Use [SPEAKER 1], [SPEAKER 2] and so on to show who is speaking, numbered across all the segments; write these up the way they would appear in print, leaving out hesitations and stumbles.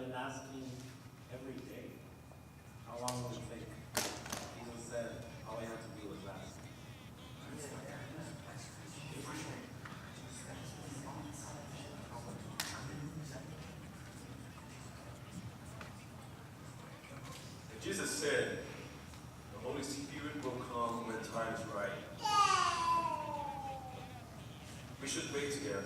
[SPEAKER 1] been asking every day, how long will it take? Jesus said, all you have to do is ask.
[SPEAKER 2] Jesus said, the Holy Spirit will come when time is right. We should wait together.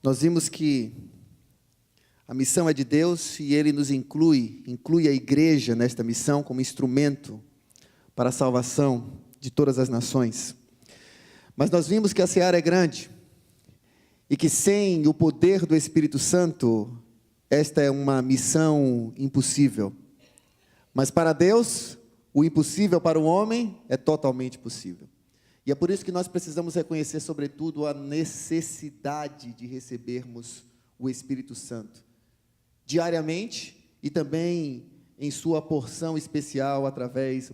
[SPEAKER 3] Nós vimos que a missão é de Deus e Ele nos inclui a igreja nesta missão como instrumento para a salvação de todas as nações. Mas nós vimos que a seara é grande e que sem o poder do Espírito Santo, esta é uma missão impossível. Mas para Deus, o impossível para o homem é totalmente possível. E é por isso que nós precisamos reconhecer, sobretudo, a necessidade de recebermos o Espírito Santo, diariamente e também em sua porção especial através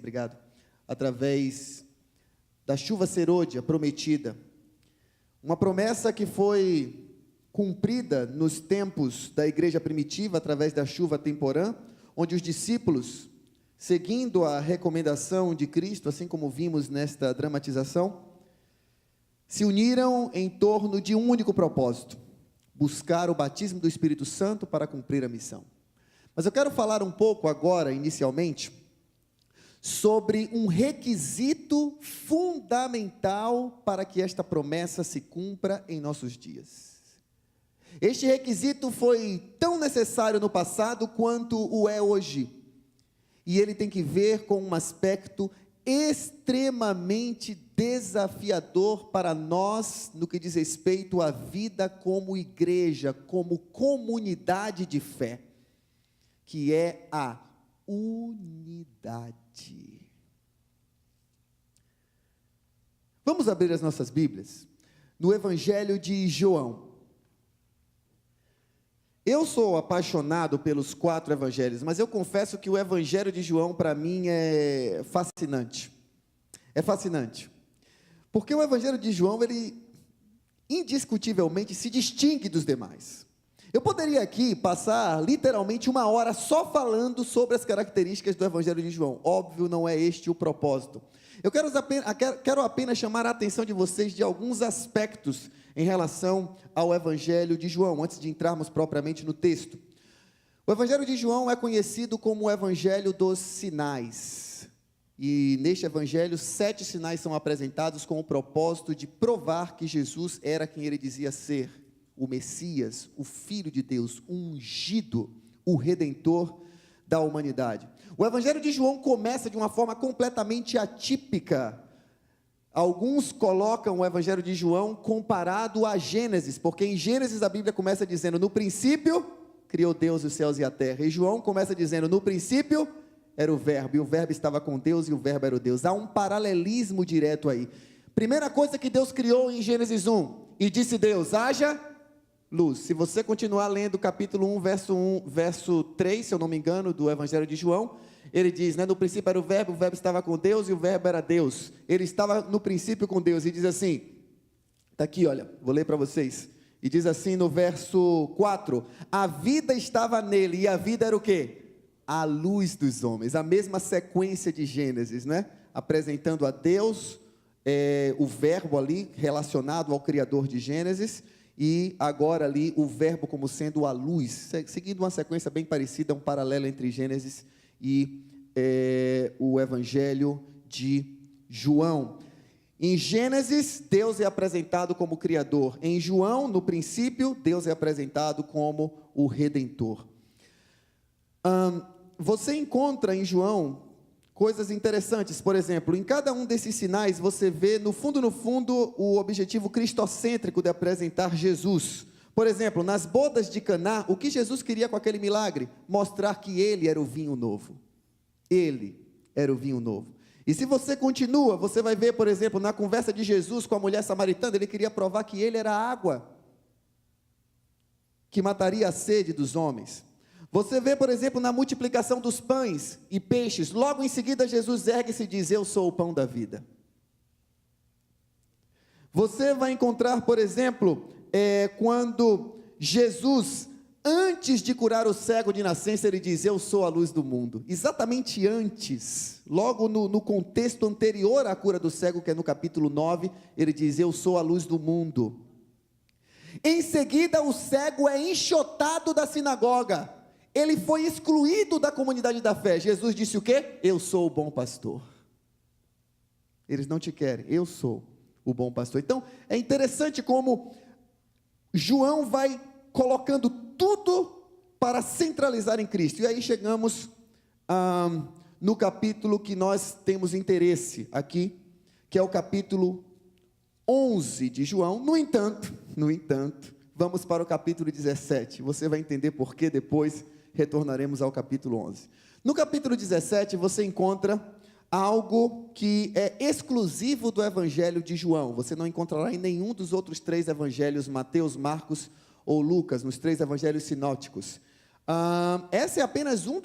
[SPEAKER 3] da chuva serôdia prometida. Uma promessa que foi cumprida nos tempos da igreja primitiva, através da chuva temporã, onde os discípulos, seguindo a recomendação de Cristo, assim como vimos nesta dramatização, se uniram em torno de um único propósito: buscar o batismo do Espírito Santo para cumprir a missão. Mas eu quero falar um pouco agora, inicialmente, sobre um requisito fundamental para que esta promessa se cumpra em nossos dias. Este requisito foi tão necessário no passado quanto o é hoje. E ele tem que ver com um aspecto extremamente desafiador para nós, no que diz respeito à vida como igreja, como comunidade de fé, que é a unidade. Vamos abrir as nossas Bíblias no Evangelho de João. Eu sou apaixonado pelos 4 evangelhos, mas eu confesso que o Evangelho de João, para mim, é fascinante. É fascinante. Porque o Evangelho de João, ele indiscutivelmente se distingue dos demais. Eu poderia aqui passar literalmente 1 hora só falando sobre as características do Evangelho de João. Óbvio, não é este o propósito. Eu quero apenas chamar a atenção de vocês de alguns aspectos em relação ao Evangelho de João, antes de entrarmos propriamente no texto. O Evangelho de João é conhecido como o Evangelho dos sinais. E neste Evangelho, 7 sinais são apresentados com o propósito de provar que Jesus era quem ele dizia ser: o Messias, o Filho de Deus, o ungido, o Redentor da humanidade. O Evangelho de João começa de uma forma completamente atípica. Alguns colocam o Evangelho de João comparado a Gênesis, porque em Gênesis a Bíblia começa dizendo: no princípio criou Deus os céus e a terra. E João começa dizendo: no princípio era o verbo, e o verbo estava com Deus, e o verbo era o Deus. Há um paralelismo direto aí. Primeira coisa que Deus criou em Gênesis 1, e disse Deus: haja luz. Se você continuar lendo capítulo 1, verso 3, se eu não me engano, do Evangelho de João, ele diz, no princípio era o verbo estava com Deus e o verbo era Deus. Ele estava no princípio com Deus, e diz assim, está aqui, olha, vou ler para vocês, e diz assim no verso 4, a vida estava nele, e a vida era o quê? A luz dos homens. A mesma sequência de Gênesis, apresentando a Deus, o verbo ali relacionado ao Criador de Gênesis, e agora ali o verbo como sendo a luz, seguindo uma sequência bem parecida, um paralelo entre Gênesis e o Evangelho de João. Em Gênesis, Deus é apresentado como Criador. Em João, no princípio, Deus é apresentado como o Redentor. Você encontra em João coisas interessantes. Por exemplo, em cada um desses sinais, você vê, no fundo, o objetivo cristocêntrico de apresentar Jesus. Por exemplo, nas bodas de Caná, o que Jesus queria com aquele milagre? Mostrar que ele era o vinho novo. Ele era o vinho novo. E se você continua, você vai ver, por exemplo, na conversa de Jesus com a mulher samaritana, ele queria provar que ele era a água que mataria a sede dos homens. Você vê, por exemplo, na multiplicação dos pães e peixes, logo em seguida Jesus ergue-se e diz: eu sou o pão da vida. Você vai encontrar, por exemplo, quando Jesus, antes de curar o cego de nascença, ele diz: eu sou a luz do mundo. Exatamente antes, logo no contexto anterior à cura do cego, que é no capítulo 9, ele diz: eu sou a luz do mundo. Em seguida, o cego é enxotado da sinagoga. Ele foi excluído da comunidade da fé. Jesus disse o quê? Eu sou o bom pastor. Eles não te querem, eu sou o bom pastor. Então, é interessante como João vai colocando tudo para centralizar em Cristo. E aí chegamos no capítulo que nós temos interesse aqui, que é o capítulo 11 de João. No entanto, vamos para o capítulo 17. Você vai entender por que depois retornaremos ao capítulo 11. No capítulo 17, você encontra algo que é exclusivo do Evangelho de João. Você não encontrará em nenhum dos outros 3 evangelhos, Mateus, Marcos ou Lucas, nos 3 evangelhos sinóticos. Esse é apenas um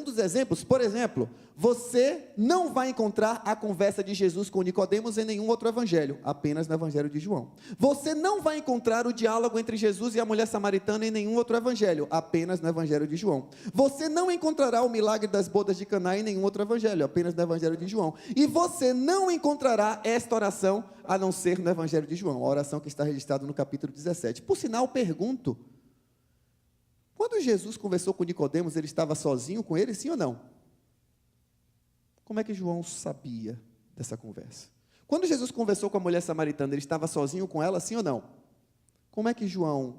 [SPEAKER 3] dos exemplos. Por exemplo, você não vai encontrar a conversa de Jesus com Nicodemos em nenhum outro evangelho, apenas no Evangelho de João. Você não vai encontrar o diálogo entre Jesus e a mulher samaritana em nenhum outro evangelho, apenas no Evangelho de João. Você não encontrará o milagre das bodas de Caná em nenhum outro evangelho, apenas no Evangelho de João. E você não encontrará esta oração a não ser no Evangelho de João, a oração que está registrada no capítulo 17. Por sinal, pergunto: quando Jesus conversou com Nicodemos, ele estava sozinho com ele, sim ou não? Como é que João sabia dessa conversa? Quando Jesus conversou com a mulher samaritana, ele estava sozinho com ela, sim ou não? Como é que João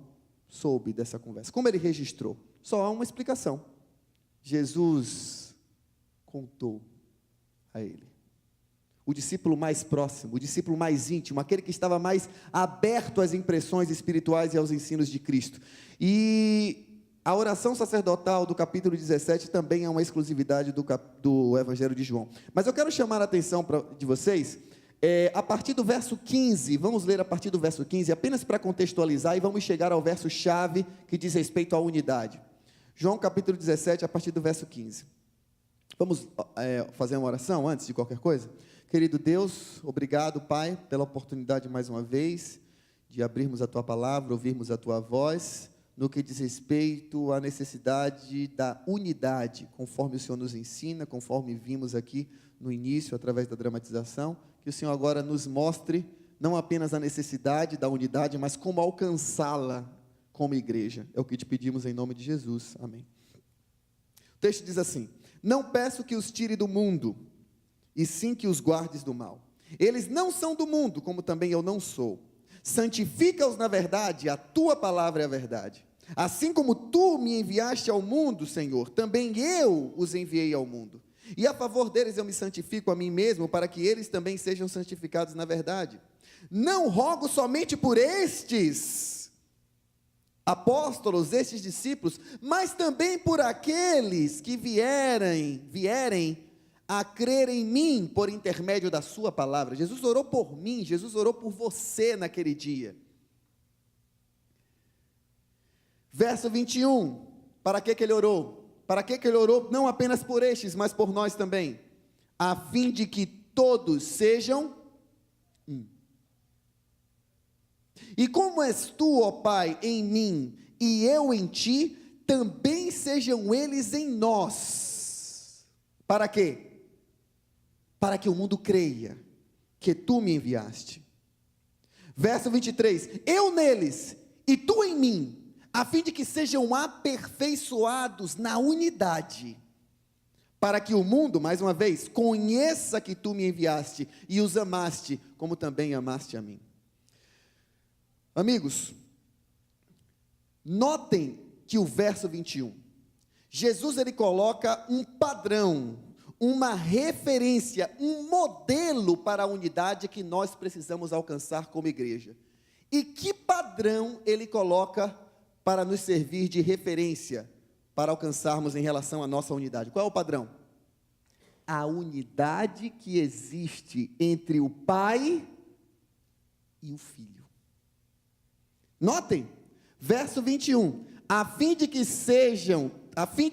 [SPEAKER 3] soube dessa conversa? Como ele registrou? Só há uma explicação. Jesus contou a ele. O discípulo mais próximo, o discípulo mais íntimo, aquele que estava mais aberto às impressões espirituais e aos ensinos de Cristo. E a oração sacerdotal do capítulo 17 também é uma exclusividade do Evangelho de João. Mas eu quero chamar a atenção de vocês, a partir do verso 15, vamos ler a partir do verso 15, apenas para contextualizar, e vamos chegar ao verso-chave que diz respeito à unidade. João capítulo 17, a partir do verso 15. Vamos fazer uma oração antes de qualquer coisa? Querido Deus, obrigado, Pai, pela oportunidade mais uma vez de abrirmos a Tua palavra, ouvirmos a Tua voz, no que diz respeito à necessidade da unidade, conforme o Senhor nos ensina, conforme vimos aqui no início, através da dramatização, que o Senhor agora nos mostre, não apenas a necessidade da unidade, mas como alcançá-la como igreja. É o que te pedimos em nome de Jesus. Amém. O texto diz assim: não peço que os tire do mundo, e sim que os guardes do mal. Eles não são do mundo, como também eu não sou. Santifica-os na verdade, a tua palavra é a verdade. Assim como tu me enviaste ao mundo, Senhor, também eu os enviei ao mundo. E a favor deles eu me santifico a mim mesmo, para que eles também sejam santificados na verdade. Não rogo somente por estes apóstolos, estes discípulos, mas também por aqueles que vierem a crer em mim por intermédio da sua palavra. Jesus orou por mim, Jesus orou por você naquele dia. Verso 21, para que ele orou? Para que ele orou não apenas por estes, mas por nós também, a fim de que todos sejam um. E como és tu, ó Pai, em mim, e eu em ti, também sejam eles em nós. Para quê? Para que o mundo creia que tu me enviaste. Verso 23, eu neles e tu em mim, a fim de que sejam aperfeiçoados na unidade, para que o mundo, mais uma vez, conheça que tu me enviaste e os amaste, como também amaste a mim. Amigos, notem que o verso 21, Jesus ele coloca um padrão, uma referência, um modelo para a unidade que nós precisamos alcançar como igreja. E que padrão ele coloca para nos servir de referência, para alcançarmos em relação à nossa unidade? Qual é o padrão? A unidade que existe entre o Pai e o Filho. Notem, verso 21, a fim de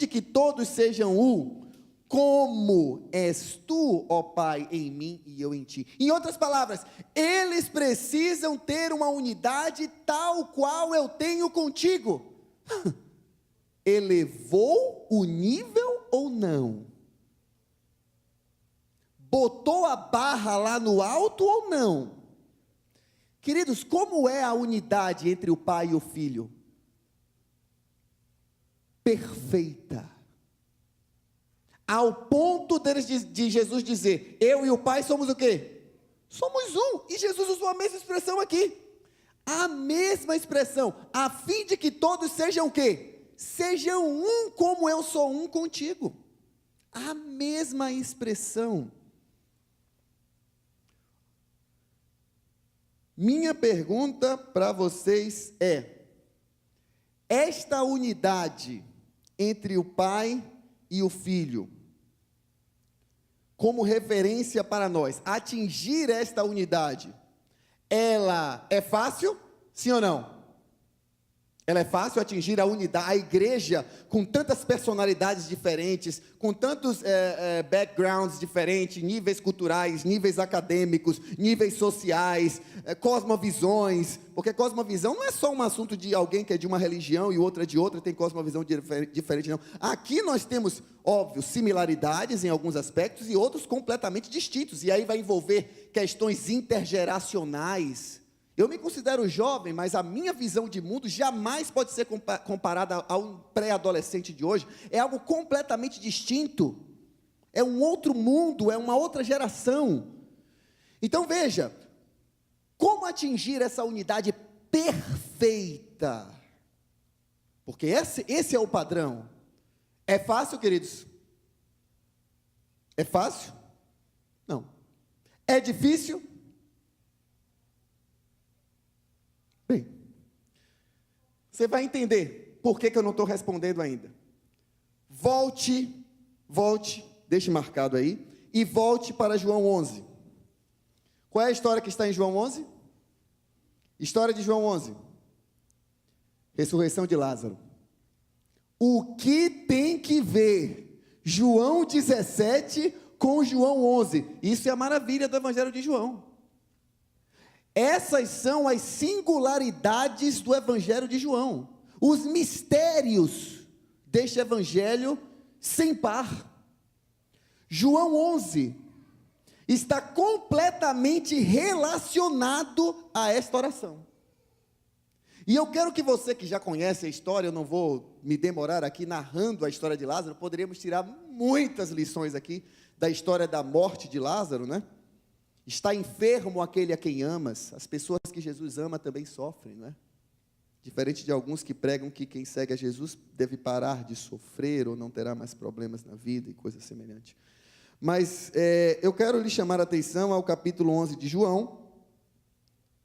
[SPEAKER 3] que todos sejam um, como és tu, ó Pai, em mim e eu em ti. Em outras palavras, eles precisam ter uma unidade tal qual eu tenho contigo. Elevou o nível ou não? Botou a barra lá no alto ou não? Queridos, como é a unidade entre o Pai e o Filho? Perfeita. Ao ponto de Jesus dizer, eu e o Pai somos o quê? Somos um. E Jesus usou a mesma expressão aqui. A mesma expressão, a fim de que todos sejam o quê? Sejam um como eu sou um contigo. A mesma expressão. Minha pergunta para vocês é: esta unidade entre o Pai e o Filho, como referência para nós, atingir esta unidade, ela é fácil? Sim ou não? Ela é fácil atingir a unidade, a igreja com tantas personalidades diferentes, com tantos backgrounds diferentes, níveis culturais, níveis acadêmicos, níveis sociais, cosmovisões, porque cosmovisão não é só um assunto de alguém que é de uma religião e outra de outra, tem cosmovisão diferente, não. Aqui nós temos, óbvio, similaridades em alguns aspectos e outros completamente distintos, e aí vai envolver questões intergeracionais. Eu me considero jovem, mas a minha visão de mundo jamais pode ser comparada a um pré-adolescente de hoje. É algo completamente distinto. É um outro mundo, é uma outra geração. Então veja, como atingir essa unidade perfeita? Porque esse é o padrão. É fácil, queridos? É fácil? Não. É difícil? Bem, você vai entender por que eu não estou respondendo ainda. Volte, deixe marcado aí, e volte para João 11. Qual é a história que está em João 11? História de João 11. Ressurreição de Lázaro. O que tem que ver João 17 com João 11? Isso é a maravilha do Evangelho de João. Essas são as singularidades do Evangelho de João, os mistérios deste Evangelho sem par. João 11 está completamente relacionado a esta oração. E eu quero que você que já conhece a história, eu não vou me demorar aqui narrando a história de Lázaro, poderíamos tirar muitas lições aqui da história da morte de Lázaro, né? Está enfermo aquele a quem amas. As pessoas que Jesus ama também sofrem, não é? Diferente de alguns que pregam que quem segue a Jesus deve parar de sofrer ou não terá mais problemas na vida e coisa semelhante. Mas eu quero lhe chamar a atenção ao capítulo 11 de João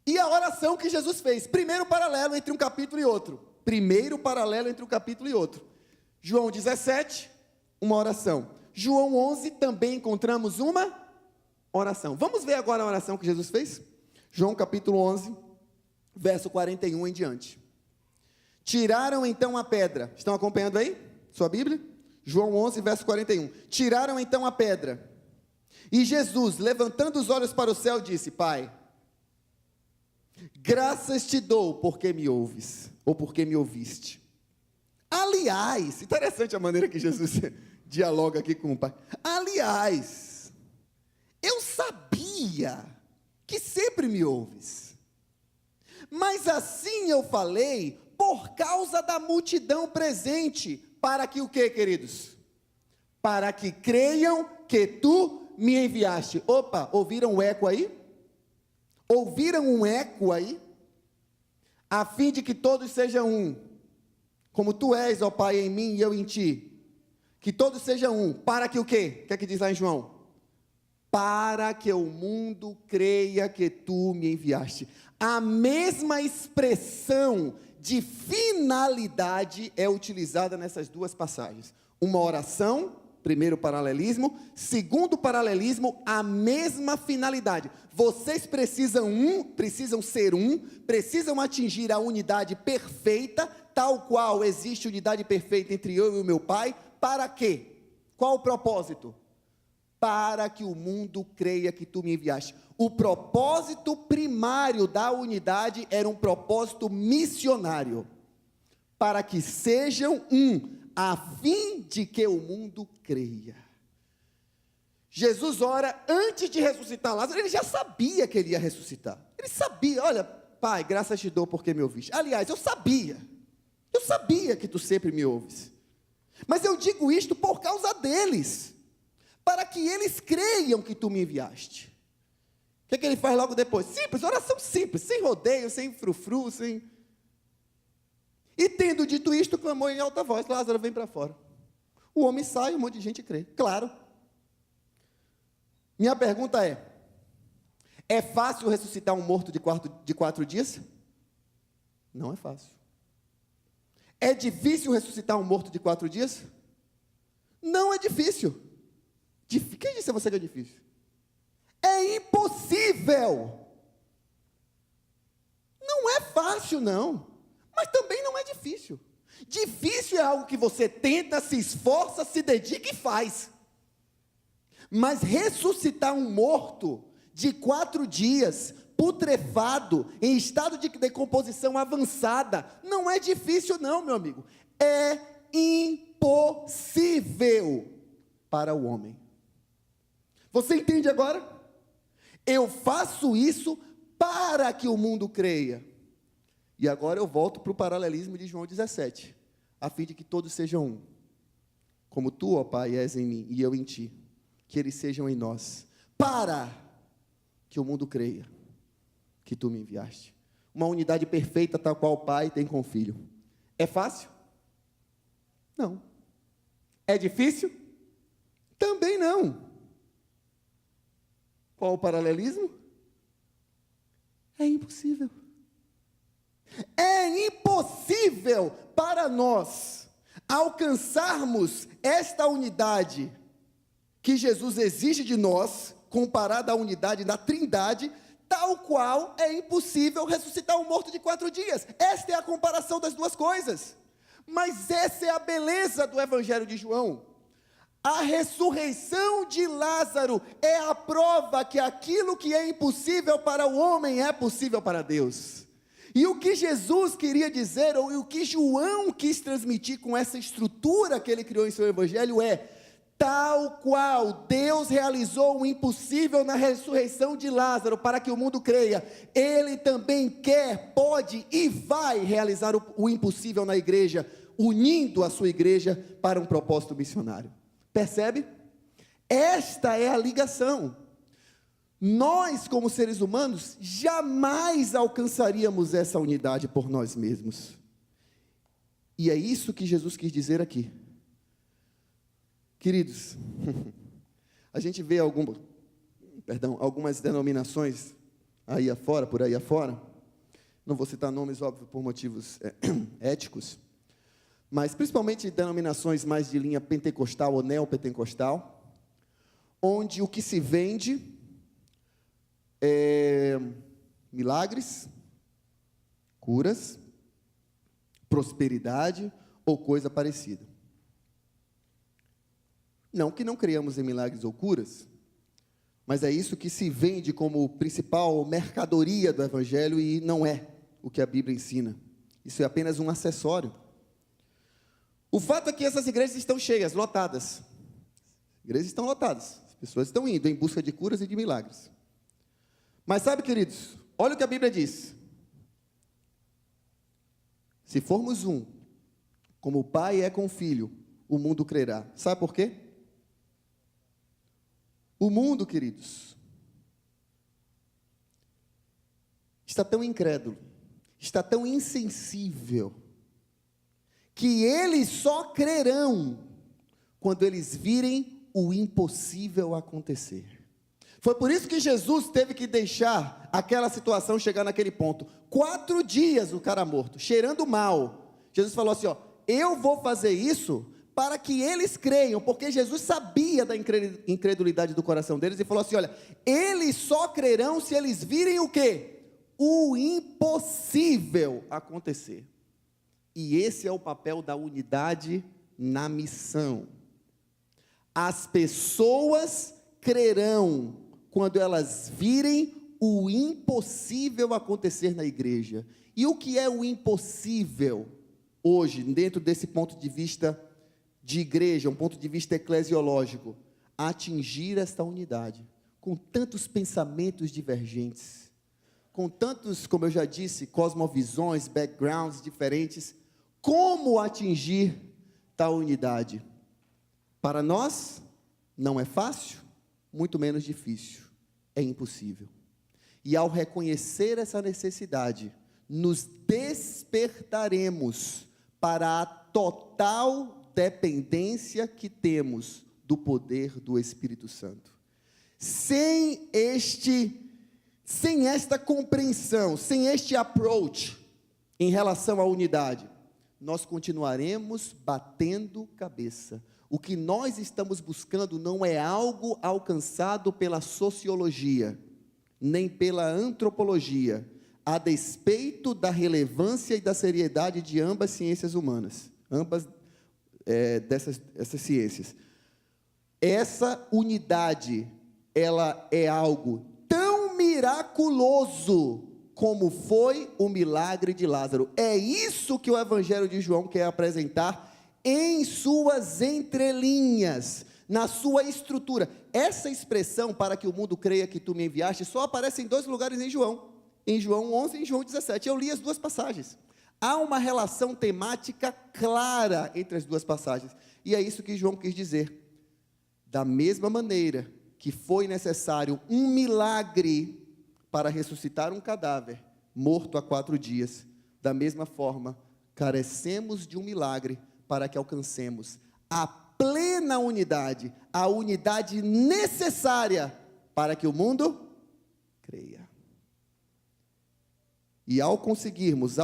[SPEAKER 3] e a oração que Jesus fez. Primeiro paralelo entre um capítulo e outro. João 17, uma oração. João 11 também encontramos uma oração. Vamos ver agora a oração que Jesus fez? João capítulo 11, verso 41 em diante. Tiraram então a pedra. Estão acompanhando aí? Sua Bíblia? João 11, verso 41. Tiraram então a pedra. E Jesus, levantando os olhos para o céu, disse: Pai, graças te dou porque me ouves, ou porque me ouviste. Aliás, interessante a maneira que Jesus dialoga aqui com o Pai. Aliás, eu sabia que sempre me ouves. Mas assim eu falei por causa da multidão presente, para que o quê, queridos? Para que creiam que tu me enviaste. Opa, ouviram o eco aí? Ouviram um eco aí? A fim de que todos sejam um, como tu és, ó Pai, em mim e eu em ti. Que todos sejam um, para que o quê? O que é que diz lá em João? Para que o mundo creia que tu me enviaste. A mesma expressão de finalidade é utilizada nessas duas passagens. Uma oração, primeiro paralelismo, segundo paralelismo, a mesma finalidade. Vocês precisam ser um, precisam atingir a unidade perfeita, tal qual existe unidade perfeita entre eu e o meu Pai. Para quê? Qual o propósito? Para que o mundo creia que tu me enviaste. O propósito primário da unidade era um propósito missionário. Para que sejam um, a fim de que o mundo creia. Jesus ora, antes de ressuscitar Lázaro, ele já sabia que ele ia ressuscitar. Ele sabia, olha, Pai, graças te dou porque me ouviste. Aliás, eu sabia que tu sempre me ouves. Mas eu digo isto por causa deles, para que eles creiam que tu me enviaste. O que é que ele faz logo depois? Simples, oração simples, sem rodeio, sem frufru, sem... E tendo dito isto, clamou em alta voz, Lázaro, vem para fora. O homem sai, um monte de gente crê, claro. Minha pergunta é fácil ressuscitar um morto de 4 dias? Não é fácil. É difícil ressuscitar um morto de 4 dias? Não é difícil. Quem disse a você que é difícil? É impossível. Não é fácil, não. Mas também não é difícil. Difícil é algo que você tenta, se esforça, se dedica e faz. Mas ressuscitar um morto de 4 dias, putrefado, em estado de decomposição avançada, não é difícil não, meu amigo. É impossível para o homem. Você entende agora? Eu faço isso para que o mundo creia. E agora eu volto para o paralelismo de João 17, a fim de que todos sejam um. Como tu, ó Pai, és em mim e eu em ti, que eles sejam em nós, para que o mundo creia que tu me enviaste. Uma unidade perfeita, tal qual o Pai tem com o Filho. É fácil? Não. É difícil? Também não. Qual o paralelismo? É impossível. É impossível para nós alcançarmos esta unidade que Jesus exige de nós, comparada à unidade da Trindade, tal qual é impossível ressuscitar um morto de 4 dias. Esta é a comparação das duas coisas. Mas essa é a beleza do Evangelho de João. A ressurreição de Lázaro é a prova que aquilo que é impossível para o homem é possível para Deus. E o que Jesus queria dizer, ou o que João quis transmitir com essa estrutura que ele criou em seu Evangelho é: tal qual Deus realizou o impossível na ressurreição de Lázaro para que o mundo creia, Ele também quer, pode e vai realizar o impossível na igreja, unindo a sua igreja para um propósito missionário. Percebe? Esta é a ligação. Nós, como seres humanos, jamais alcançaríamos essa unidade por nós mesmos. E é isso que Jesus quis dizer aqui. Queridos, a gente vê algumas denominações aí afora, por aí afora, não vou citar nomes, óbvio, por motivos éticos, mas principalmente denominações mais de linha pentecostal ou neopentecostal, onde o que se vende é milagres, curas, prosperidade ou coisa parecida. Não que não creiamos em milagres ou curas, mas é isso que se vende como principal mercadoria do Evangelho e não é o que a Bíblia ensina. Isso é apenas um acessório. O fato é que essas igrejas estão cheias, lotadas. As igrejas estão lotadas. As pessoas estão indo em busca de curas e de milagres. Mas sabe, queridos, olha o que a Bíblia diz. Se formos um, como o Pai é com o Filho, o mundo crerá. Sabe por quê? O mundo, queridos, está tão incrédulo, está tão insensível, que eles só crerão quando eles virem o impossível acontecer. Foi por isso que Jesus teve que deixar aquela situação chegar naquele ponto. 4 dias o cara morto, cheirando mal. Jesus falou assim, ó, eu vou fazer isso para que eles creiam, porque Jesus sabia da incredulidade do coração deles, e falou assim, olha, eles só crerão se eles virem o quê? O impossível acontecer. E esse é o papel da unidade na missão. As pessoas crerão quando elas virem o impossível acontecer na igreja. E o que é o impossível hoje, dentro desse ponto de vista de igreja, um ponto de vista eclesiológico? Atingir esta unidade, com tantos pensamentos divergentes, com tantos, como eu já disse, cosmovisões, backgrounds diferentes. Como atingir tal unidade? Para nós, não é fácil, muito menos difícil, é impossível. E ao reconhecer essa necessidade, nos despertaremos para a total dependência que temos do poder do Espírito Santo. Sem esta compreensão, sem este approach em relação à unidade, nós continuaremos batendo cabeça. O que nós estamos buscando não é algo alcançado pela sociologia, nem pela antropologia, a despeito da relevância e da seriedade de ambas ciências humanas, essas ciências. Essa unidade, ela é algo tão miraculoso como foi o milagre de Lázaro. É isso que o Evangelho de João quer apresentar em suas entrelinhas, na sua estrutura. Essa expressão, para que o mundo creia que tu me enviaste, só aparece em 2 lugares em João 11 e em João 17. Eu li as 2 passagens. Há uma relação temática clara entre as 2 passagens, e é isso que João quis dizer. Da mesma maneira que foi necessário um milagre para ressuscitar um cadáver morto há 4 dias, da mesma forma, carecemos de um milagre para que alcancemos a plena unidade, a unidade necessária para que o mundo creia. E ao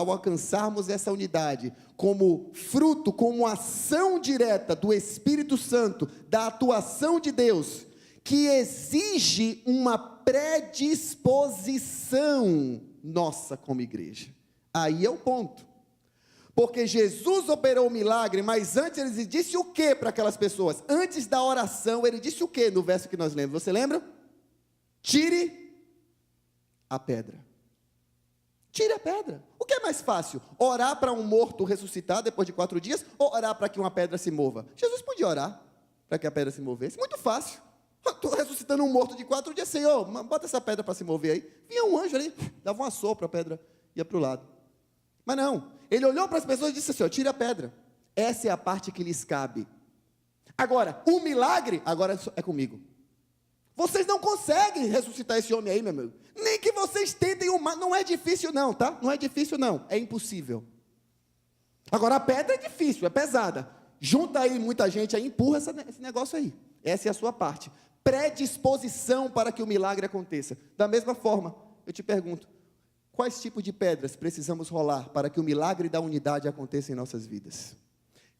[SPEAKER 3] alcançarmos essa unidade, como fruto, como ação direta do Espírito Santo, da atuação de Deus, que exige uma predisposição nossa como igreja. Aí é o ponto. Porque Jesus operou o milagre, mas antes ele disse o que para aquelas pessoas? Antes da oração, ele disse o que no verso que nós lemos? Você lembra? Tire a pedra. Tire a pedra. O que é mais fácil? Orar para um morto ressuscitar depois de 4 dias, ou orar para que uma pedra se mova? Jesus podia orar para que a pedra se movesse. Muito fácil. Estou ressuscitando um morto de 4 dias, Senhor, bota essa pedra para se mover aí. Vinha um anjo ali, dava uma sopra, a pedra ia para o lado. Mas não, ele olhou para as pessoas e disse assim, ó, tira a pedra. Essa é a parte que lhes cabe. Agora, o milagre, agora é comigo. Vocês não conseguem ressuscitar esse homem aí, meu amigo. Nem que vocês tentem não é difícil não, tá? Não é difícil não, é impossível. Agora, a pedra é difícil, é pesada. Junta aí muita gente aí, empurra esse negócio aí. Essa é a sua parte. Predisposição para que o milagre aconteça. Da mesma forma, eu te pergunto, quais tipos de pedras precisamos rolar para que o milagre da unidade aconteça em nossas vidas?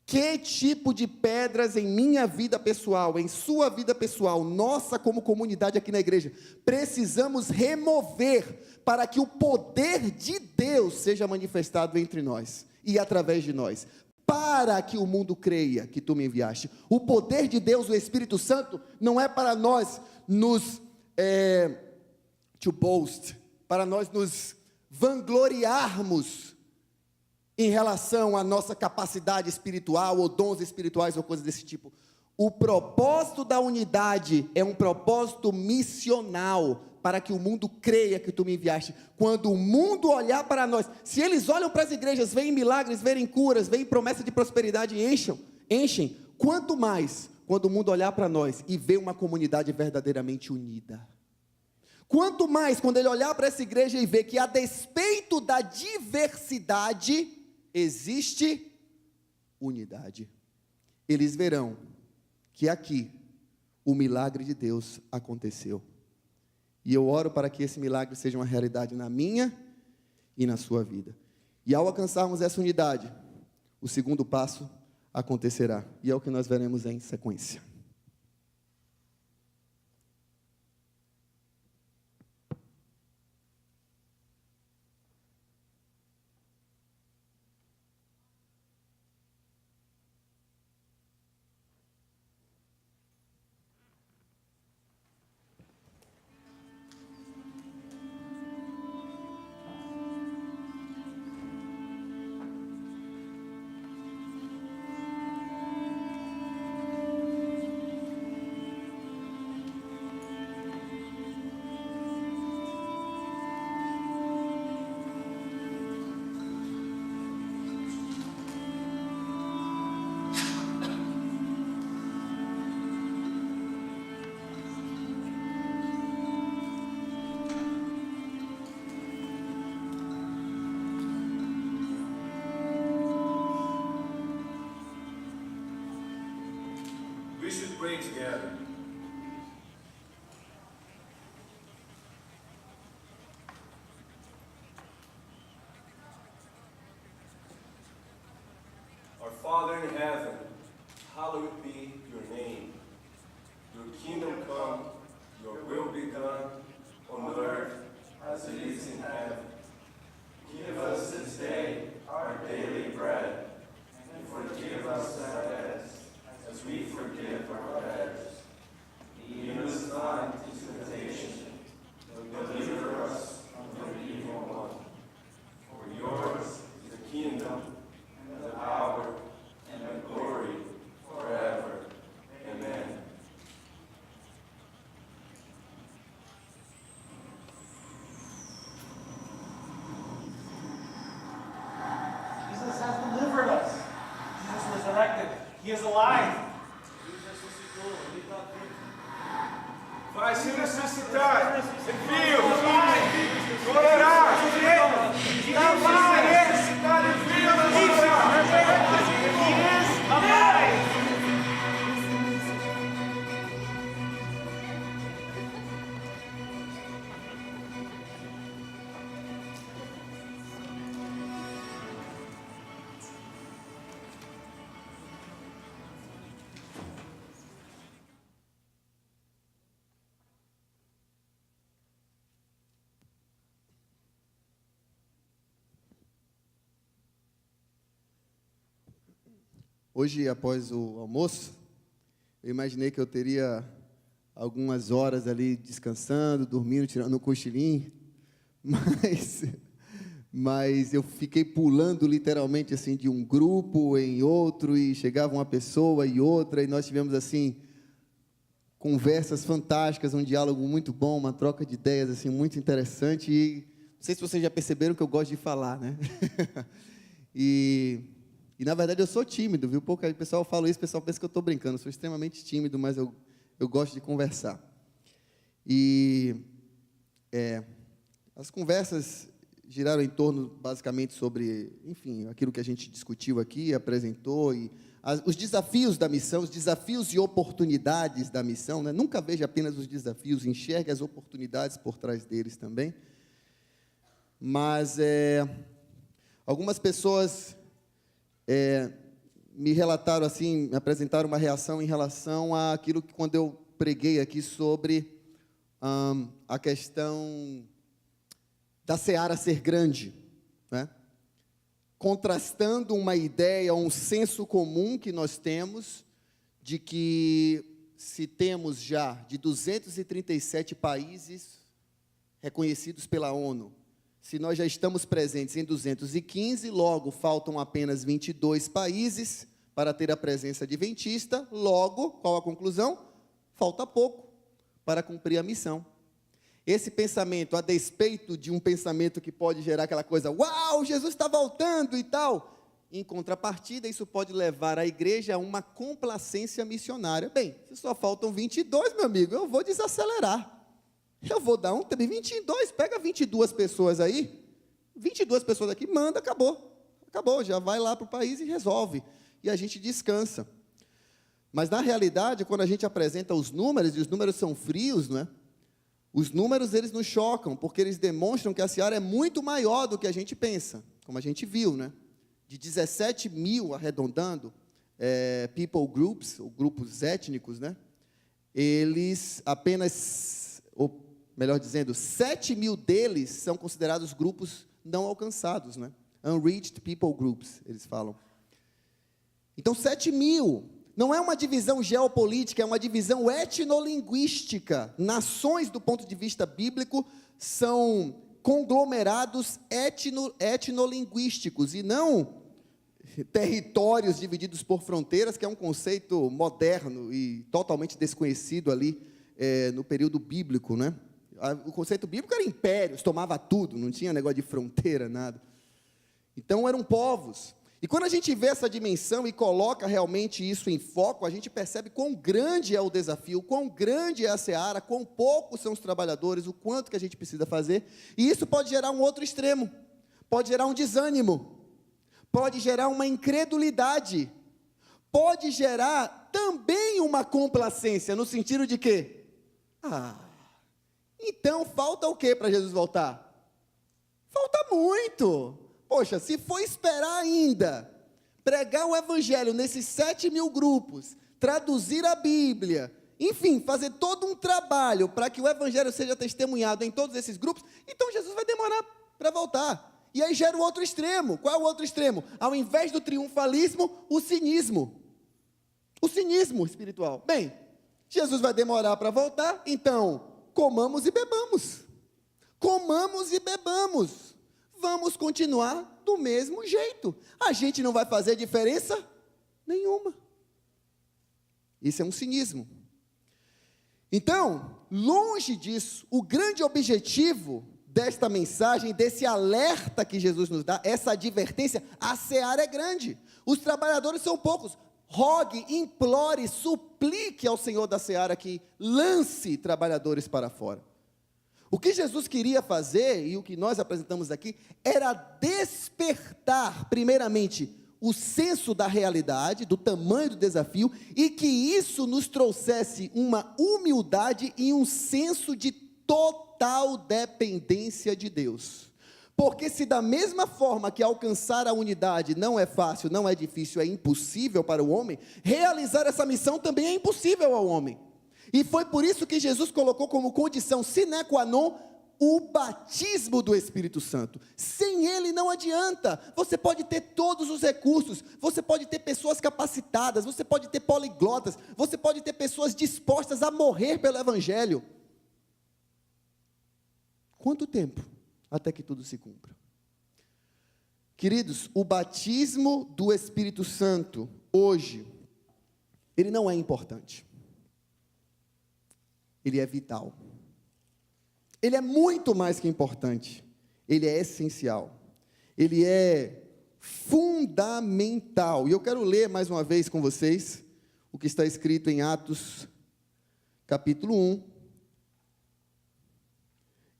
[SPEAKER 3] Que tipo de pedras em minha vida pessoal, em sua vida pessoal, nossa como comunidade aqui na igreja, precisamos remover para que o poder de Deus seja manifestado entre nós e através de nós? Para que o mundo creia que tu me enviaste. O poder de Deus, o Espírito Santo, não é para nós to boast, para nós nos vangloriarmos em relação à nossa capacidade espiritual, ou dons espirituais, ou coisas desse tipo. O propósito da unidade é um propósito missional, para que o mundo creia que tu me enviaste. Quando o mundo olhar para nós, se eles olham para as igrejas, veem milagres, veem curas, veem promessa de prosperidade e enchem, quanto mais quando o mundo olhar para nós e ver uma comunidade verdadeiramente unida. Quanto mais quando ele olhar para essa igreja e ver que, a despeito da diversidade, existe unidade. Eles verão que aqui o milagre de Deus aconteceu. E eu oro para que esse milagre seja uma realidade na minha e na sua vida. E ao alcançarmos essa unidade, o segundo passo acontecerá. E é o que nós veremos em sequência.
[SPEAKER 2] We should pray together. Our Father in heaven, hallowed be your name. Your kingdom come, your will be done on earth as it is in heaven. Give us this day our daily bread, and forgive us our debts, as we forgive our debtors. Lead us not into temptation, but deliver us from the evil one. For yours is the kingdom, and the power, and the glory, forever. Amen.
[SPEAKER 1] Jesus has delivered us. Jesus resurrected. He is alive. Jesus ressuscitou. Ele está vivo.
[SPEAKER 2] Vai se ressuscitar, envio, glória, ressuscitar, envio,
[SPEAKER 1] He is alive.
[SPEAKER 3] Hoje, após o almoço, eu imaginei que eu teria algumas horas ali descansando, dormindo, tirando um cochilinho, mas eu fiquei pulando literalmente assim de um grupo em outro, e chegava uma pessoa e outra, e nós tivemos assim conversas fantásticas, um diálogo muito bom, uma troca de ideias assim muito interessante. E não sei se vocês já perceberam que eu gosto de falar, né? E, na verdade, eu sou tímido, viu? Pouco o pessoal fala isso, o pessoal pensa que eu estou brincando. Eu sou extremamente tímido, mas eu gosto de conversar. E as conversas giraram em torno, basicamente, sobre, enfim, aquilo que a gente discutiu aqui, apresentou, e os desafios da missão, os desafios e oportunidades da missão, né? Nunca veja apenas os desafios, enxergue as oportunidades por trás deles também. Mas algumas pessoas me relataram assim, me apresentaram uma reação em relação àquilo que, quando eu preguei aqui sobre a questão da seara ser grande, né? Contrastando uma ideia, um senso comum que nós temos, de que se temos já de 237 países reconhecidos pela ONU, se nós já estamos presentes em 215, logo faltam apenas 22 países para ter a presença adventista, logo, qual a conclusão? Falta pouco para cumprir a missão. esse pensamento, a despeito de um pensamento que pode gerar aquela coisa, uau, Jesus está voltando e tal, em contrapartida, isso pode levar a igreja a uma complacência missionária. Bem, se só faltam 22, meu amigo, eu vou desacelerar. Eu vou dar 22, pega 22 pessoas aí, 22 pessoas aqui, manda, acabou, já vai lá para o país e resolve, e a gente descansa. Mas, na realidade, quando a gente apresenta os números, e os números são frios, não é? Os números, eles nos chocam, porque eles demonstram que a seara é muito maior do que a gente pensa, como a gente viu, né? De 17 mil, arredondando, people groups, ou grupos étnicos, né? Eles apenas, ou melhor dizendo, 7 mil deles são considerados grupos não alcançados, né? Unreached people groups, eles falam. Então, 7 mil não é uma divisão geopolítica, é uma divisão etnolinguística. Nações, do ponto de vista bíblico, são conglomerados etnolinguísticos, e não territórios divididos por fronteiras, que é um conceito moderno e totalmente desconhecido ali no período bíblico, né? O conceito bíblico era impérios, tomava tudo, não tinha negócio de fronteira, nada. Então, eram povos. E quando a gente vê essa dimensão e coloca realmente isso em foco, a gente percebe quão grande é o desafio, quão grande é a seara, quão poucos são os trabalhadores, o quanto que a gente precisa fazer. E isso pode gerar um outro extremo, pode gerar um desânimo, pode gerar uma incredulidade, pode gerar também uma complacência, no sentido de que, então falta o que para Jesus voltar? Falta muito. Poxa, se for esperar ainda, pregar o evangelho nesses 7 mil grupos, traduzir a Bíblia, enfim, fazer todo um trabalho para que o evangelho seja testemunhado em todos esses grupos, então Jesus vai demorar para voltar. E aí gera o outro extremo. Qual é o outro extremo? Ao invés do triunfalismo, o cinismo. O cinismo espiritual. Bem, Jesus vai demorar para voltar, então, comamos e bebamos. Comamos e bebamos. Vamos continuar do mesmo jeito. A gente não vai fazer diferença nenhuma. Isso é um cinismo. Então, longe disso, o grande objetivo desta mensagem, desse alerta que Jesus nos dá, essa advertência, a seara é grande, os trabalhadores são poucos. Rogue, implore, suplique ao Senhor da seara que lance trabalhadores para fora. O que Jesus queria fazer, e o que nós apresentamos aqui, era despertar, primeiramente, o senso da realidade, do tamanho do desafio, e que isso nos trouxesse uma humildade e um senso de total dependência de Deus. Porque se da mesma forma que alcançar a unidade não é fácil, não é difícil, é impossível para o homem, realizar essa missão também é impossível ao homem. E foi por isso que Jesus colocou como condição sine qua non o batismo do Espírito Santo. Sem ele não adianta. Você pode ter todos os recursos, você pode ter pessoas capacitadas, você pode ter poliglotas, você pode ter pessoas dispostas a morrer pelo Evangelho. Quanto tempo até que tudo se cumpra? Queridos, o batismo do Espírito Santo, hoje, ele não é importante. Ele é vital. Ele é muito mais que importante. Ele é essencial. Ele é fundamental. E eu quero ler mais uma vez com vocês o que está escrito em Atos, capítulo 1,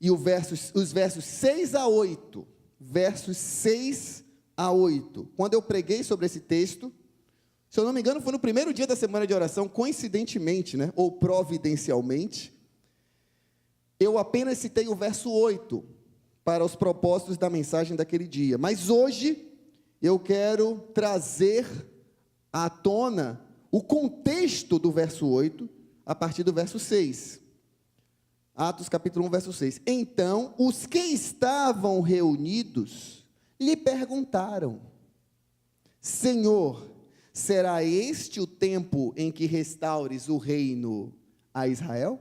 [SPEAKER 3] e os versos 6 a 8. Versos 6 a 8. Quando eu preguei sobre esse texto, se eu não me engano, foi no primeiro dia da semana de oração, coincidentemente, né, ou providencialmente, eu apenas citei o verso 8 para os propósitos da mensagem daquele dia. Mas hoje eu quero trazer à tona o contexto do verso 8 a partir do verso 6. Atos capítulo 1, verso 6. Então, os que estavam reunidos lhe perguntaram: Senhor, será este o tempo em que restaures o reino a Israel?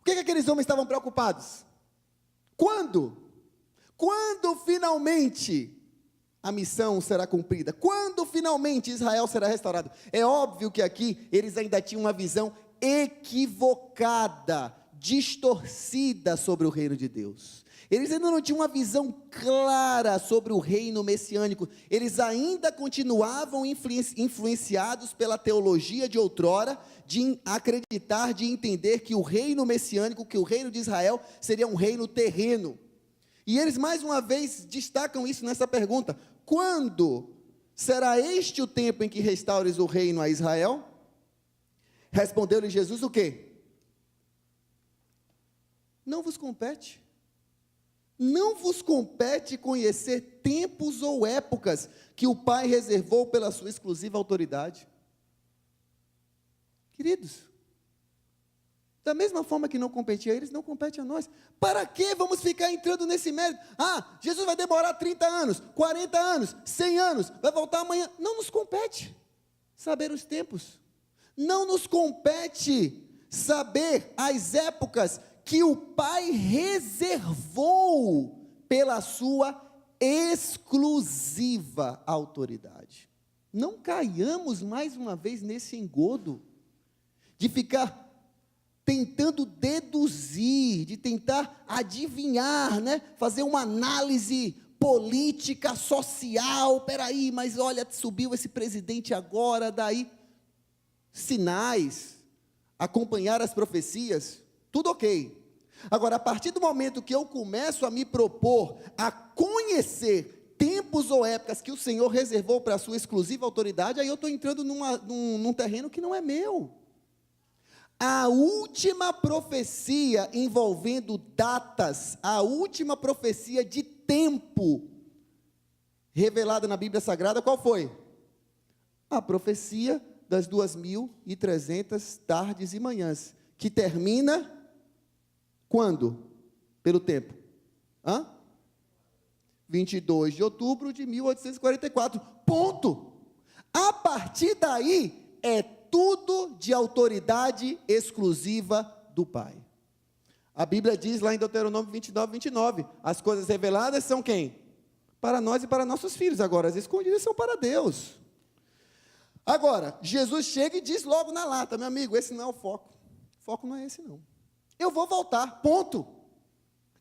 [SPEAKER 3] O que aqueles homens estavam preocupados? Quando? Quando finalmente a missão será cumprida? Quando finalmente Israel será restaurado? É óbvio que aqui eles ainda tinham uma visão equivocada distorcida sobre o reino de Deus. Eles ainda não tinham uma visão clara sobre o reino messiânico. Eles ainda continuavam influenciados pela teologia de outrora, de acreditar, de entender que o reino messiânico, que o reino de Israel, seria um reino terreno. E eles mais uma vez destacam isso nessa pergunta: quando será este o tempo em que restaures o reino a Israel? Respondeu-lhe Jesus o quê? Não vos compete. Não vos compete conhecer tempos ou épocas que o Pai reservou pela sua exclusiva autoridade. Queridos, da mesma forma que não competia a eles, não compete a nós. Para que vamos ficar entrando nesse mérito? Ah, Jesus vai demorar 30 anos, 40 anos, 100 anos, vai voltar amanhã. Não nos compete saber os tempos. Não nos compete saber as épocas que o Pai reservou pela sua exclusiva autoridade. Não caiamos mais uma vez nesse engodo de ficar tentando deduzir, de tentar adivinhar, né? Fazer uma análise política, social. Peraí, mas olha, subiu esse presidente agora, daí sinais, acompanhar as profecias, tudo ok. Agora, a partir do momento que eu começo a me propor a conhecer tempos ou épocas que o Senhor reservou para a sua exclusiva autoridade, aí eu estou entrando num terreno que não é meu. A última profecia envolvendo datas, a última profecia de tempo revelada na Bíblia Sagrada, qual foi? A profecia das 2.300 tardes e manhãs, que termina quando? Pelo tempo. 22 de outubro de 1844. Ponto. A partir daí, é tudo de autoridade exclusiva do Pai. A Bíblia diz lá em Deuteronômio 29, as coisas reveladas são quem? Para nós e para nossos filhos. Agora, as escondidas são para Deus. Agora, Jesus chega e diz logo na lata: meu amigo, esse não é o foco. O foco não é esse, não. Eu vou voltar, ponto.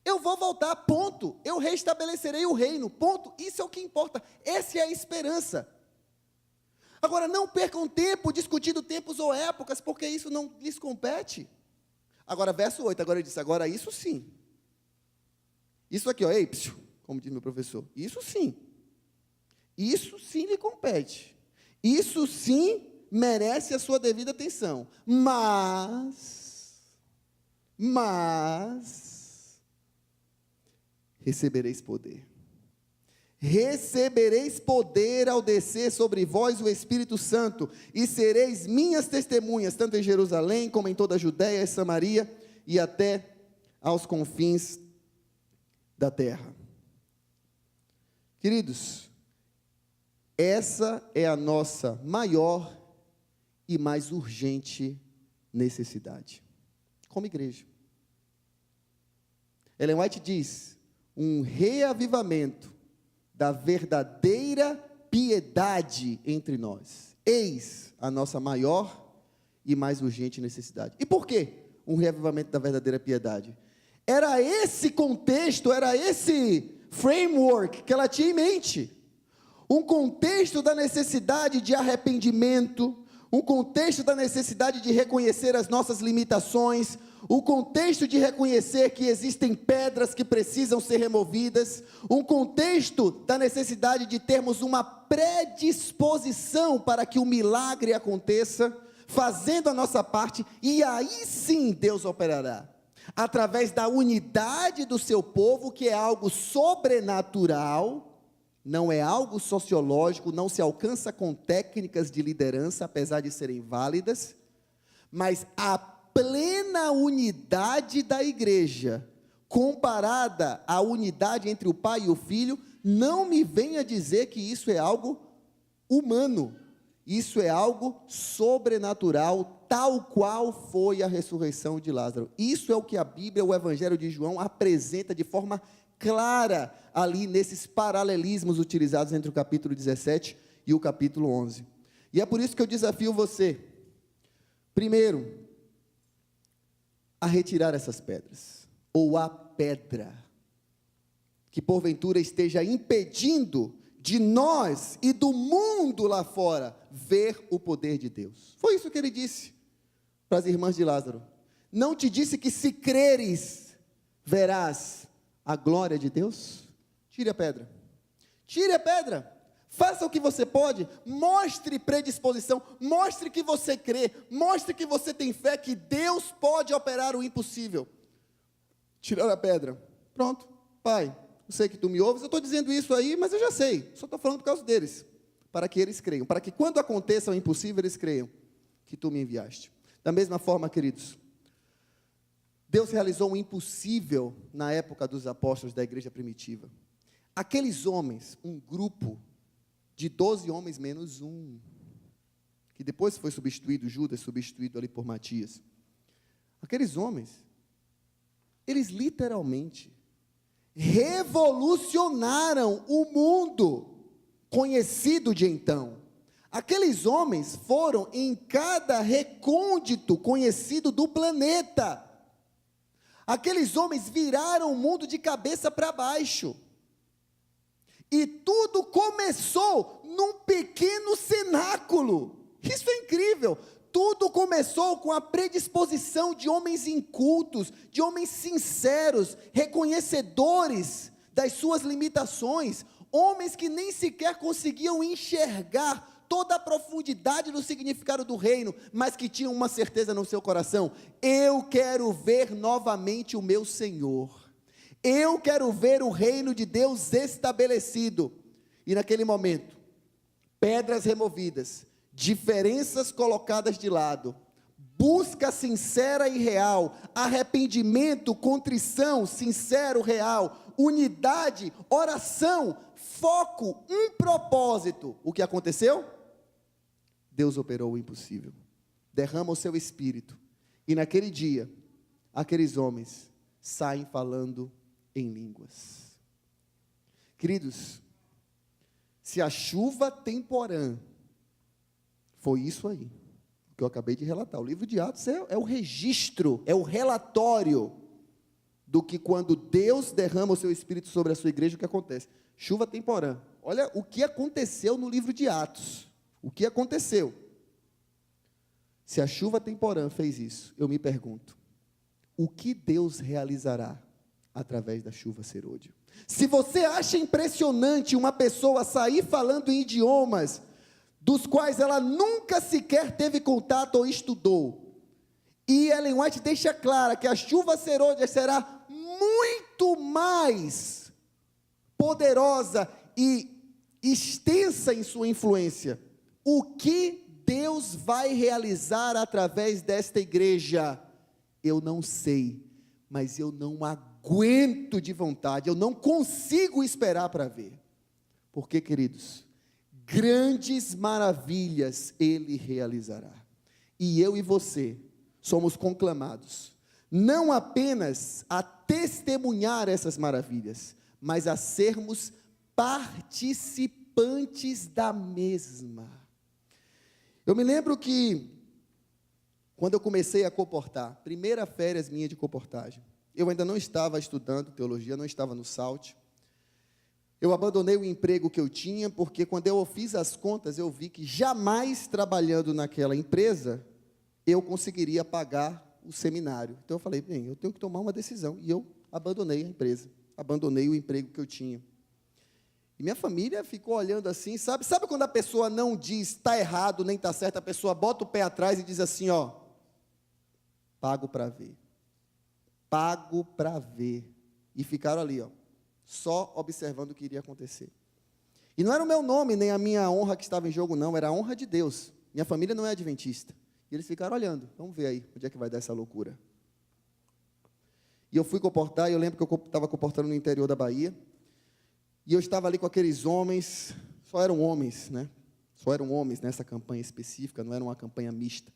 [SPEAKER 3] Eu vou voltar, ponto. Eu restabelecerei o reino, ponto. Isso é o que importa. Essa é a esperança. Agora, não percam tempo discutindo tempos ou épocas, porque isso não lhes compete. Agora, verso 8, agora ele disse: agora isso sim. Isso aqui, ó, ei, psiu, como diz meu professor, isso sim lhe compete. Isso sim merece a sua devida atenção. Mas, recebereis poder. Recebereis poder ao descer sobre vós o Espírito Santo, e sereis minhas testemunhas, tanto em Jerusalém, como em toda a Judéia e Samaria, e até aos confins da terra. Queridos, essa é a nossa maior e mais urgente necessidade, como igreja. Ellen White diz: um reavivamento da verdadeira piedade entre nós. Eis a nossa maior e mais urgente necessidade. E por quê um reavivamento da verdadeira piedade? Era esse contexto, era esse framework que ela tinha em mente. Um contexto da necessidade de arrependimento, um contexto da necessidade de reconhecer as nossas limitações, o contexto de reconhecer que existem pedras que precisam ser removidas, um contexto da necessidade de termos uma predisposição para que o milagre aconteça, fazendo a nossa parte, e aí sim Deus operará, através da unidade do seu povo, que é algo sobrenatural, não é algo sociológico, não se alcança com técnicas de liderança, apesar de serem válidas, mas a plena unidade da igreja, comparada à unidade entre o Pai e o Filho, não me venha dizer que isso é algo humano, isso é algo sobrenatural, tal qual foi a ressurreição de Lázaro. Isso é o que a Bíblia, o Evangelho de João, apresenta de forma clara, ali nesses paralelismos utilizados entre o capítulo 17 e o capítulo 11. E é por isso que eu desafio você, primeiro, a retirar essas pedras, ou a pedra, que porventura esteja impedindo de nós e do mundo lá fora ver o poder de Deus. Foi isso que ele disse para as irmãs de Lázaro. Não te disse que se creres, verás a glória de Deus? Tire a pedra. Tire a pedra. Faça o que você pode. Mostre predisposição. Mostre que você crê. Mostre que você tem fé que Deus pode operar o impossível. Tirar a pedra. Pronto. Pai, eu sei que tu me ouves. Eu estou dizendo isso aí, mas eu já sei. Só estou falando por causa deles. Para que eles creiam. Para que quando aconteça o impossível, eles creiam que tu me enviaste. Da mesma forma, queridos, Deus realizou o impossível na época dos apóstolos da igreja primitiva. Aqueles homens, um grupo de 12 homens menos um, que depois foi substituído, Judas substituído ali por Matias. Aqueles homens, eles literalmente revolucionaram o mundo conhecido de então. Aqueles homens foram em cada recôndito conhecido do planeta. Aqueles homens viraram o mundo de cabeça para baixo. E tudo começou num pequeno cenáculo. Isso é incrível. Tudo começou com a predisposição de homens incultos, de homens sinceros, reconhecedores das suas limitações, homens que nem sequer conseguiam enxergar toda a profundidade do significado do reino, mas que tinham uma certeza no seu coração: eu quero ver novamente o meu Senhor. Eu quero ver o reino de Deus estabelecido. E naquele momento, pedras removidas, diferenças colocadas de lado, busca sincera e real, arrependimento, contrição, sincero, real, unidade, oração, foco, um propósito. O que aconteceu? Deus operou o impossível. Derrama o seu espírito. E naquele dia, aqueles homens saem falando em línguas. Queridos, se a chuva temporã foi isso aí, que eu acabei de relatar. O livro de Atos é o registro, é o relatório do que quando Deus derrama o seu Espírito sobre a sua igreja, o que acontece? Chuva temporã. Olha o que aconteceu no livro de Atos. O que aconteceu? Se a chuva temporã fez isso, eu me pergunto, o que Deus realizará através da chuva serôdia? Se você acha impressionante uma pessoa sair falando em idiomas dos quais ela nunca sequer teve contato ou estudou, e Ellen White deixa clara que a chuva serôdia será muito mais poderosa e extensa em sua influência, o que Deus vai realizar através desta igreja? Eu não sei, mas eu não aguento de vontade, eu não consigo esperar para ver. Porque, queridos, grandes maravilhas Ele realizará. E eu e você somos conclamados, não apenas a testemunhar essas maravilhas, mas a sermos participantes da mesma. Eu me lembro que, quando eu comecei a coportar, primeira férias minha de coportagem, eu ainda não estava estudando teologia, não estava no SALT. Eu abandonei o emprego que eu tinha, porque quando eu fiz as contas, eu vi que jamais trabalhando naquela empresa, eu conseguiria pagar o seminário. Então eu falei, bem, eu tenho que tomar uma decisão. E eu abandonei a empresa, abandonei o emprego que eu tinha. E minha família ficou olhando assim, sabe quando a pessoa não diz, está errado, nem está certo, a pessoa bota o pé atrás e diz assim, ó, pago para ver. Pago para ver. E ficaram ali, ó, só observando o que iria acontecer. E não era o meu nome, nem a minha honra que estava em jogo, não, era a honra de Deus. Minha família não é adventista. E eles ficaram olhando, vamos ver aí, onde é que vai dar essa loucura. E eu fui comportar, e eu lembro que eu estava comportando no interior da Bahia, e eu estava ali com aqueles homens, só eram homens, né? Só eram homens nessa campanha específica, não era uma campanha mista.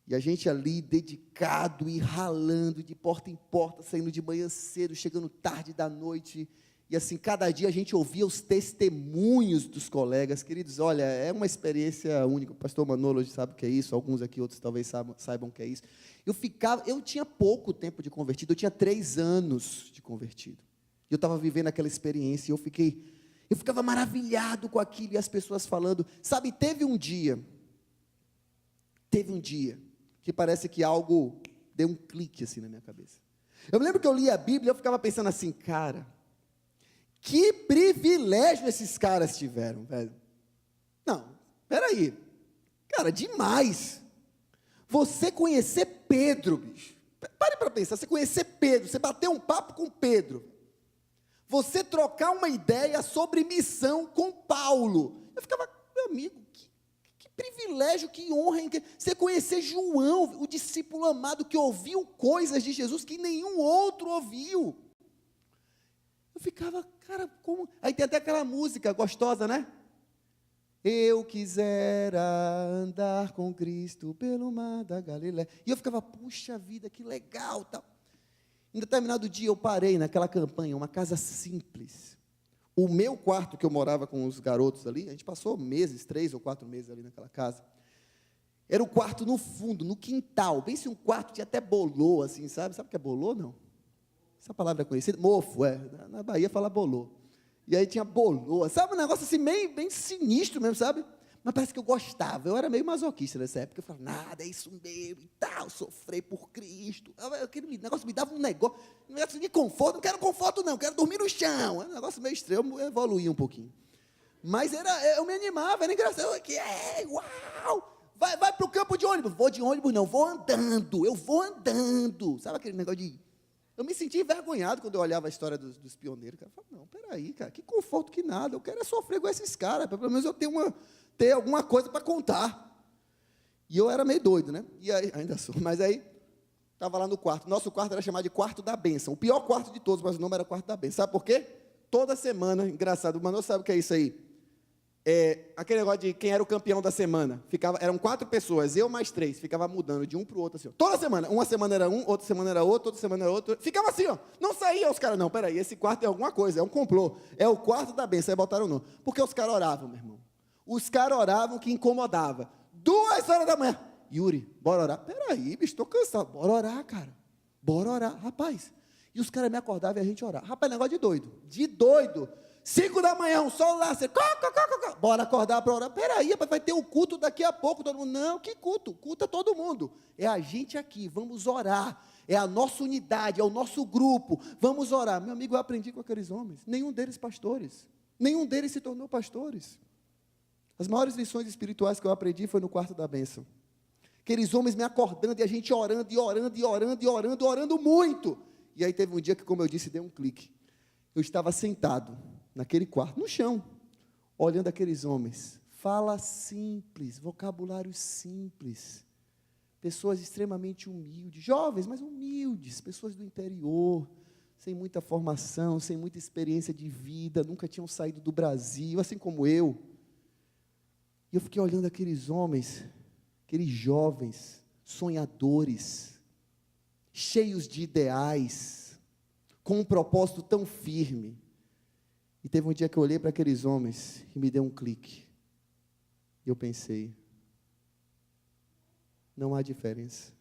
[SPEAKER 3] E a gente ali, dedicado e ralando de porta em porta, saindo de manhã cedo, chegando tarde da noite, E assim, cada dia a gente ouvia os testemunhos dos colegas. Queridos, olha, é uma experiência única. O pastor Manolo hoje sabe o que é isso, alguns aqui, outros talvez saibam o que é isso. Eu tinha pouco tempo de convertido, eu tinha 3 anos de convertido. Eu estava vivendo aquela experiência e eu ficava maravilhado com aquilo e as pessoas falando. Sabe, teve um dia que parece que algo deu um clique assim na minha cabeça. Eu me lembro que eu li a Bíblia e eu ficava pensando assim, cara, que privilégio esses caras tiveram, velho. Não, peraí. Cara, demais. Você conhecer Pedro, bicho. Pare para pensar, você conhecer Pedro, você bater um papo com Pedro. Você trocar uma ideia sobre missão com Paulo. Eu ficava, meu amigo, que privilégio, que honra. Você conhecer João, o discípulo amado que ouviu coisas de Jesus que nenhum outro ouviu. Eu ficava, cara, como... Aí tem até aquela música gostosa, né? Eu quisera andar com Cristo pelo mar da Galileia. E eu ficava, puxa vida, que legal, tal. Em determinado dia eu parei naquela campanha, uma casa simples. O meu quarto que eu morava com os garotos ali, a gente passou meses, 3 ou 4 meses ali naquela casa. Era o quarto no fundo, no quintal. Bem se um quarto tinha até bolô, assim, sabe? Sabe o que é bolô, não? Essa palavra é conhecida? Mofo, é. Na Bahia fala bolô. E aí tinha bolô, sabe? Um negócio assim, bem sinistro mesmo, sabe? Mas parece que eu gostava. Eu era meio masoquista nessa época. Eu falava, nada, é isso mesmo e tal, sofrer por Cristo. Aquele negócio me dava um negócio de conforto. Não quero conforto, não, quero dormir no chão. É um negócio meio estranho, eu evoluí um pouquinho. Mas eu me animava, era engraçado. Uau! Vai para o campo de ônibus. Vou de ônibus, não, eu vou andando. Sabe aquele negócio de... Eu me sentia envergonhado quando eu olhava a história dos pioneiros. Cara, eu falava, não, peraí, cara, que conforto que nada. Eu quero é sofrer com esses caras, pelo menos eu ter alguma coisa para contar. E eu era meio doido, né? E aí, ainda sou, mas aí, estava lá no quarto. Nosso quarto era chamado de quarto da bênção. O pior quarto de todos, mas o nome era quarto da bênção. Sabe por quê? Toda semana, engraçado, o Manu sabe o que é isso aí. Aquele negócio de quem era o campeão da semana. Eram 4 pessoas, eu mais 3, ficava mudando de um para o outro assim, ó. Toda semana, uma semana era um, outra semana era outro, outra semana era outro. Ficava assim, ó. Não saía os caras, não, peraí, esse quarto é alguma coisa, é um complô. É o quarto da bênção, aí botaram o nome. Porque os caras oravam, meu irmão. Os caras oravam que incomodava. 2 horas da manhã. Yuri, bora orar. Peraí, bicho, estou cansado. Bora orar, cara. Bora orar, rapaz. E os caras me acordavam e a gente orava. Rapaz, negócio de doido. De doido. 5 da manhã, um sol lá, você... Bora acordar para orar. Peraí, rapaz, vai ter o culto daqui a pouco. Todo mundo, não, que culto? Culto é todo mundo. É a gente aqui, vamos orar. É a nossa unidade, é o nosso grupo. Vamos orar. Meu amigo, eu aprendi com aqueles homens. Nenhum deles pastores. Nenhum deles se tornou pastores. As maiores lições espirituais que eu aprendi foi no quarto da bênção. Aqueles homens me acordando e a gente orando, e orando, e orando, e orando, orando muito. E aí teve um dia que, como eu disse, deu um clique. Eu estava sentado naquele quarto, no chão, olhando aqueles homens. Fala simples, vocabulário simples. Pessoas extremamente humildes, jovens, mas humildes, pessoas do interior, sem muita formação, sem muita experiência de vida, nunca tinham saído do Brasil, assim como eu. E eu fiquei olhando aqueles homens, aqueles jovens, sonhadores, cheios de ideais, com um propósito tão firme. E teve um dia que eu olhei para aqueles homens e me deu um clique. E eu pensei, não há diferença.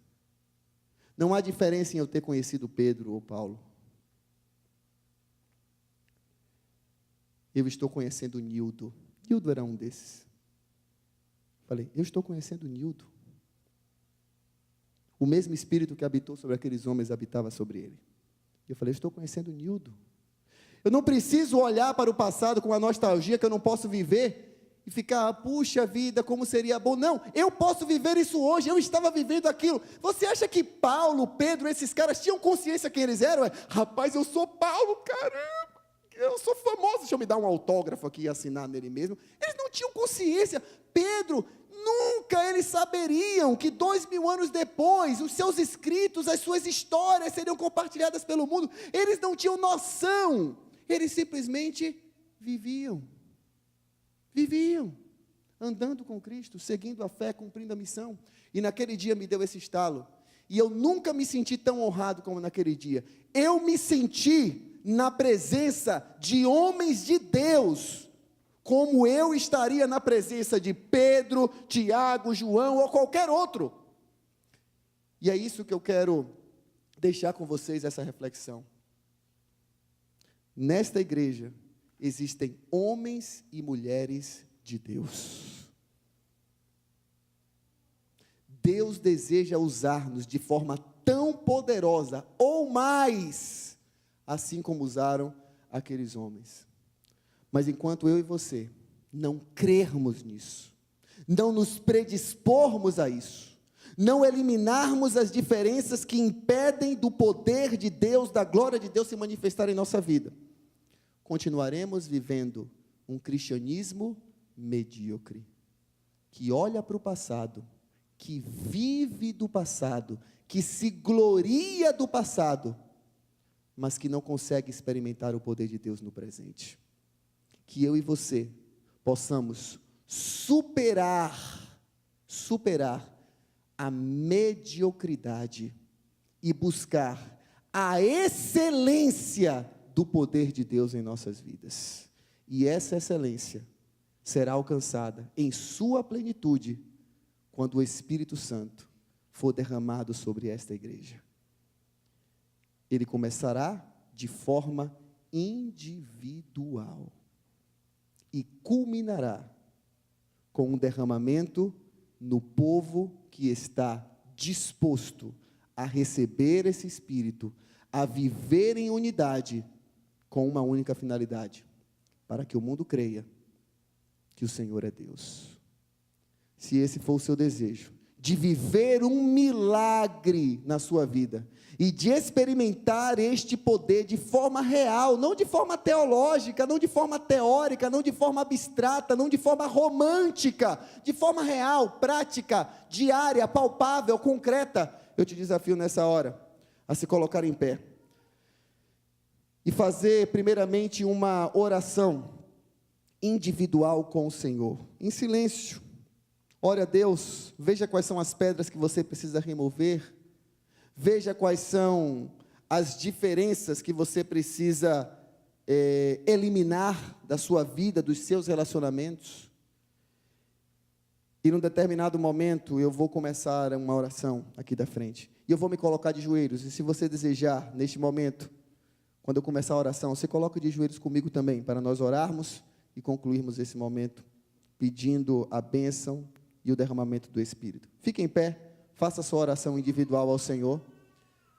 [SPEAKER 3] Não há diferença em eu ter conhecido Pedro ou Paulo. Eu estou conhecendo Nildo. Nildo era um desses. Falei, eu estou conhecendo Nildo. O mesmo Espírito que habitou sobre aqueles homens habitava sobre ele. Eu falei, eu estou conhecendo Nildo. Eu não preciso olhar para o passado com a nostalgia que eu não posso viver e ficar, puxa vida, como seria bom. Não, eu posso viver isso hoje, eu estava vivendo aquilo. Você acha que Paulo, Pedro, esses caras tinham consciência quem eles eram? Rapaz, eu sou Paulo, caramba, eu sou famoso, deixa eu me dar um autógrafo aqui e assinar nele mesmo. Eles não tinham consciência. Pedro, nunca eles saberiam que 2000 anos depois, os seus escritos, as suas histórias seriam compartilhadas pelo mundo. Eles não tinham noção. Eles simplesmente viviam, andando com Cristo, seguindo a fé, cumprindo a missão. E naquele dia me deu esse estalo. E eu nunca me senti tão honrado como naquele dia. Eu me senti na presença de homens de Deus, como eu estaria na presença de Pedro, Tiago, João ou qualquer outro. E é isso que eu quero deixar com vocês, essa reflexão. Nesta igreja existem homens e mulheres de Deus. Deus deseja usar-nos de forma tão poderosa, ou mais, assim como usaram aqueles homens. Mas enquanto eu e você não crermos nisso, não nos predispormos a isso, não eliminarmos as diferenças que impedem do poder de Deus, da glória de Deus se manifestar em nossa vida, continuaremos vivendo um cristianismo medíocre, que olha para o passado, que vive do passado, que se gloria do passado, mas que não consegue experimentar o poder de Deus no presente. Que eu e você possamos superar a mediocridade e buscar a excelência do poder de Deus em nossas vidas. E essa excelência será alcançada em sua plenitude quando o Espírito Santo for derramado sobre esta igreja. Ele começará de forma individual e culminará com um derramamento no povo que está disposto a receber esse Espírito, a viver em unidade, com uma única finalidade: para que o mundo creia que o Senhor é Deus. Se esse for o seu desejo, de viver um milagre na sua vida, e de experimentar este poder de forma real, não de forma teológica, não de forma teórica, não de forma abstrata, não de forma romântica, de forma real, prática, diária, palpável, concreta, eu te desafio nessa hora, a se colocar em pé, e fazer primeiramente uma oração individual com o Senhor, em silêncio. Ore a Deus, veja quais são as pedras que você precisa remover, veja quais são as diferenças que você precisa eliminar da sua vida, dos seus relacionamentos. E num determinado momento eu vou começar uma oração aqui da frente, e eu vou me colocar de joelhos, e se você desejar, neste momento, quando eu começar a oração, você coloca de joelhos comigo também, para nós orarmos e concluirmos esse momento, pedindo a bênção e o derramamento do Espírito. Fique em pé, faça a sua oração individual ao Senhor,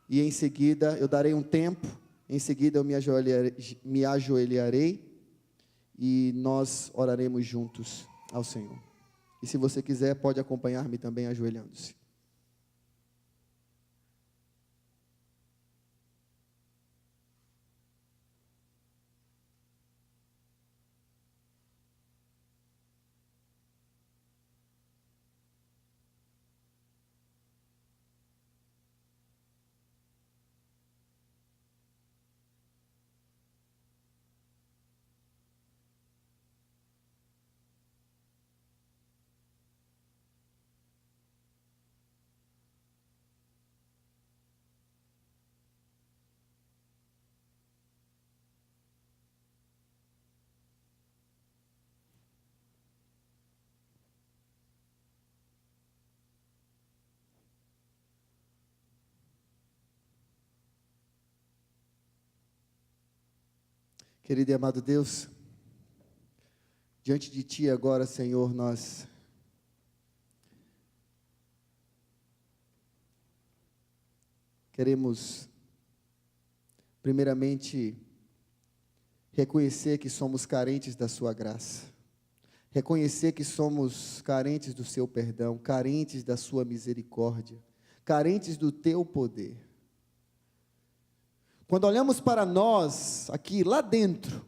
[SPEAKER 3] e em seguida eu darei um tempo, em seguida eu me ajoelharei, e nós oraremos juntos ao Senhor. E se você quiser, pode acompanhar-me também ajoelhando-se. Querido e amado Deus, diante de Ti agora, Senhor, nós queremos, primeiramente, reconhecer que somos carentes da Sua graça, reconhecer que somos carentes do Seu perdão, carentes da Sua misericórdia, carentes do Teu poder. Quando olhamos para nós, aqui, lá dentro,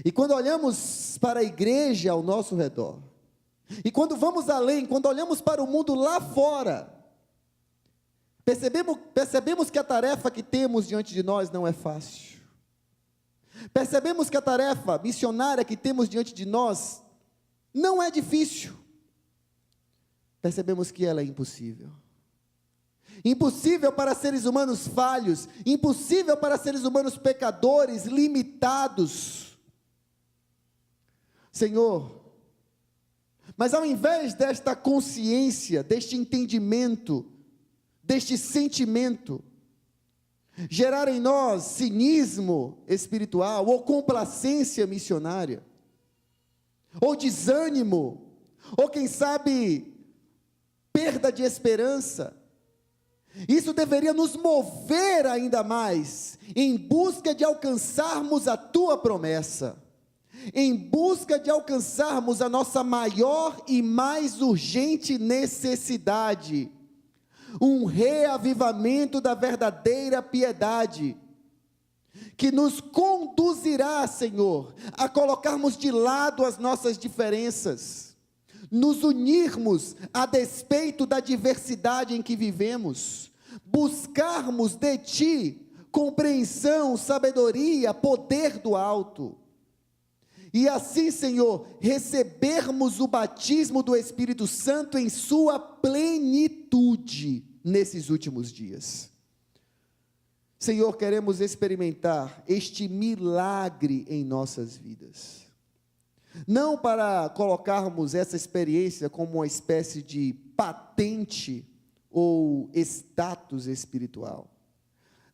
[SPEAKER 3] e quando olhamos para a igreja ao nosso redor, e quando vamos além, quando olhamos para o mundo lá fora, percebemos que a tarefa que temos diante de nós não é fácil. Percebemos que a tarefa missionária que temos diante de nós não é difícil. Percebemos que ela é impossível. impossível para seres humanos falhos, impossível para seres humanos pecadores, limitados. Senhor, mas ao invés desta consciência, deste entendimento, deste sentimento, gerar em nós cinismo espiritual, ou complacência missionária, ou desânimo, ou quem sabe, perda de esperança, isso deveria nos mover ainda mais, em busca de alcançarmos a Tua promessa, em busca de alcançarmos a nossa maior e mais urgente necessidade, um reavivamento da verdadeira piedade, que nos conduzirá, Senhor, a colocarmos de lado as nossas diferenças, nos unirmos a despeito da diversidade em que vivemos, buscarmos de Ti compreensão, sabedoria, poder do alto, e assim, Senhor, recebermos o batismo do Espírito Santo em sua plenitude nesses últimos dias. Senhor, queremos experimentar este milagre em nossas vidas. Não para colocarmos essa experiência como uma espécie de patente ou status espiritual.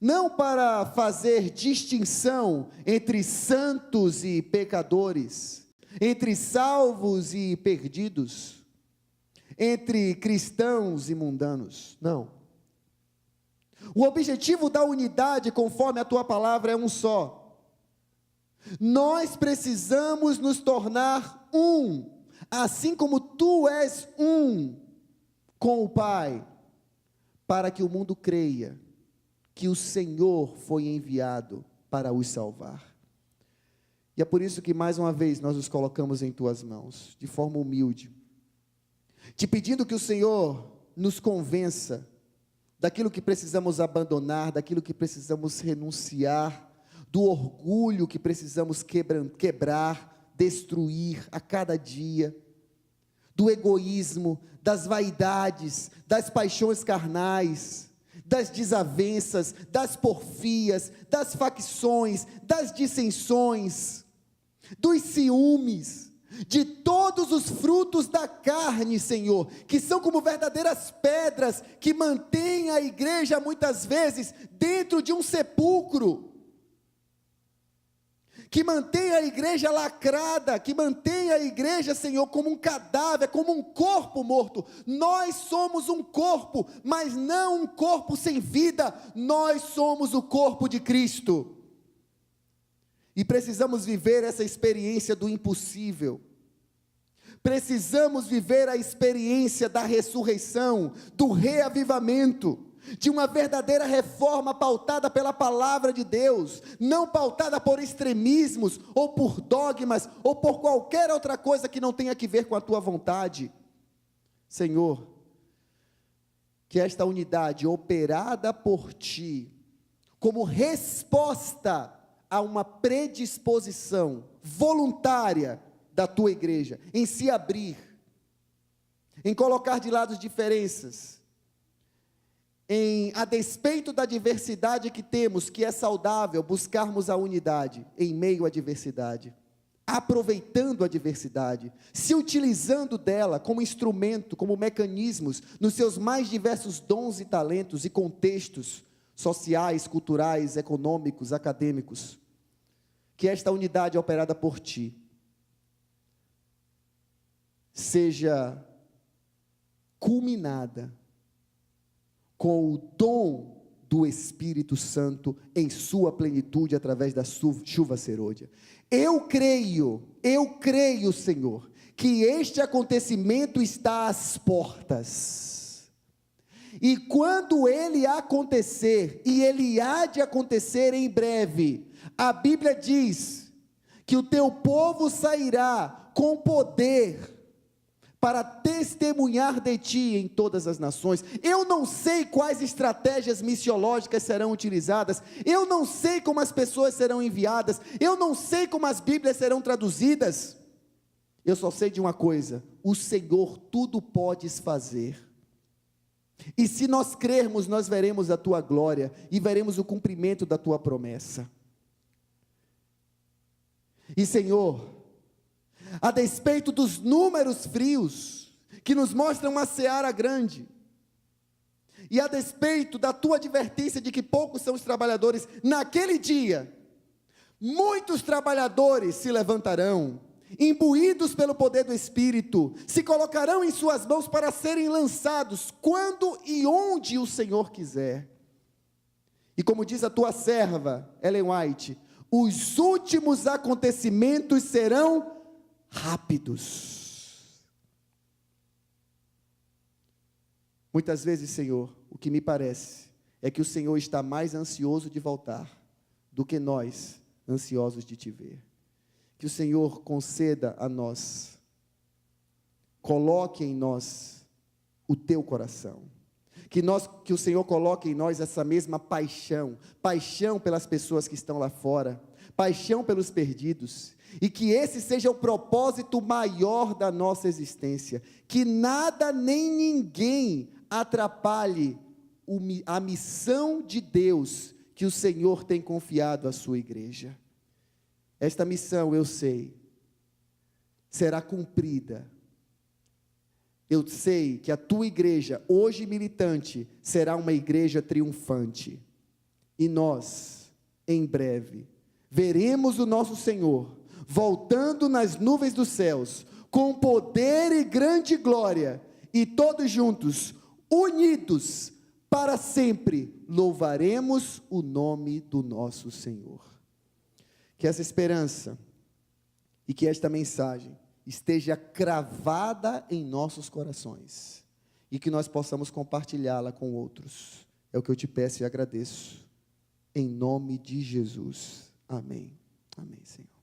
[SPEAKER 3] Não para fazer distinção entre santos e pecadores, entre salvos e perdidos, entre cristãos e mundanos. Não. O objetivo da unidade, conforme a Tua palavra, é um só. Nós precisamos nos tornar um, assim como Tu és um com o Pai, para que o mundo creia que o Senhor foi enviado para os salvar. E é por isso que mais uma vez nós nos colocamos em Tuas mãos, de forma humilde, te pedindo que o Senhor nos convença daquilo que precisamos abandonar, daquilo que precisamos renunciar, do orgulho que precisamos quebrar, destruir a cada dia, do egoísmo, das vaidades, das paixões carnais, das desavenças, das porfias, das facções, das dissensões, dos ciúmes, de todos os frutos da carne, Senhor, que são como verdadeiras pedras, que mantêm a igreja muitas vezes dentro de um sepulcro, que mantém a igreja lacrada, que mantém a igreja, Senhor, como um cadáver, como um corpo morto. Nós somos um corpo, mas não um corpo sem vida. Nós somos o corpo de Cristo. E precisamos viver essa experiência do impossível. Precisamos viver a experiência da ressurreição, do reavivamento, de uma verdadeira reforma pautada pela palavra de Deus, não pautada por extremismos, ou por dogmas, ou por qualquer outra coisa que não tenha que ver com a Tua vontade. Senhor, que esta unidade operada por Ti, como resposta a uma predisposição voluntária da Tua igreja, em se abrir, em colocar de lado as diferenças, a despeito da diversidade que temos, que é saudável, buscarmos a unidade em meio à diversidade, aproveitando a diversidade, se utilizando dela como instrumento, como mecanismos, nos seus mais diversos dons e talentos e contextos sociais, culturais, econômicos, acadêmicos, que esta unidade operada por Ti seja culminada com o dom do Espírito Santo em sua plenitude através da chuva serôdia. Eu creio, Senhor, que este acontecimento está às portas. E quando ele acontecer, e ele há de acontecer em breve, a Bíblia diz que o Teu povo sairá com poder para testemunhar de Ti em todas as nações. Eu não sei quais estratégias missiológicas serão utilizadas, eu não sei como as pessoas serão enviadas, eu não sei como as Bíblias serão traduzidas, eu só sei de uma coisa: o Senhor tudo podes fazer. E se nós crermos, nós veremos a tua glória e veremos o cumprimento da tua promessa. E Senhor, a despeito dos números frios, que nos mostram uma seara grande, e a despeito da tua advertência de que poucos são os trabalhadores, naquele dia, muitos trabalhadores se levantarão, imbuídos pelo poder do Espírito, se colocarão em suas mãos para serem lançados, quando e onde o Senhor quiser. E como diz a tua serva, Ellen White, os últimos acontecimentos serão rápidos. Muitas vezes, Senhor, o que me parece é que o Senhor está mais ansioso de voltar do que nós, ansiosos de te ver. Que o Senhor conceda a nós, coloque em nós o teu coração. Que o Senhor coloque em nós essa mesma paixão pelas pessoas que estão lá fora, paixão pelos perdidos, e que esse seja o propósito maior da nossa existência, que nada nem ninguém atrapalhe a missão de Deus que o Senhor tem confiado à sua igreja. Esta missão, eu sei, será cumprida. Eu sei que a tua igreja, hoje militante, será uma igreja triunfante. E nós, em breve, veremos o nosso Senhor voltando nas nuvens dos céus, com poder e grande glória, e todos juntos, unidos, para sempre, louvaremos o nome do nosso Senhor. Que essa esperança e que esta mensagem esteja cravada em nossos corações e que nós possamos compartilhá-la com outros. É o que eu te peço e agradeço. Em nome de Jesus. Amém. Amém, Senhor.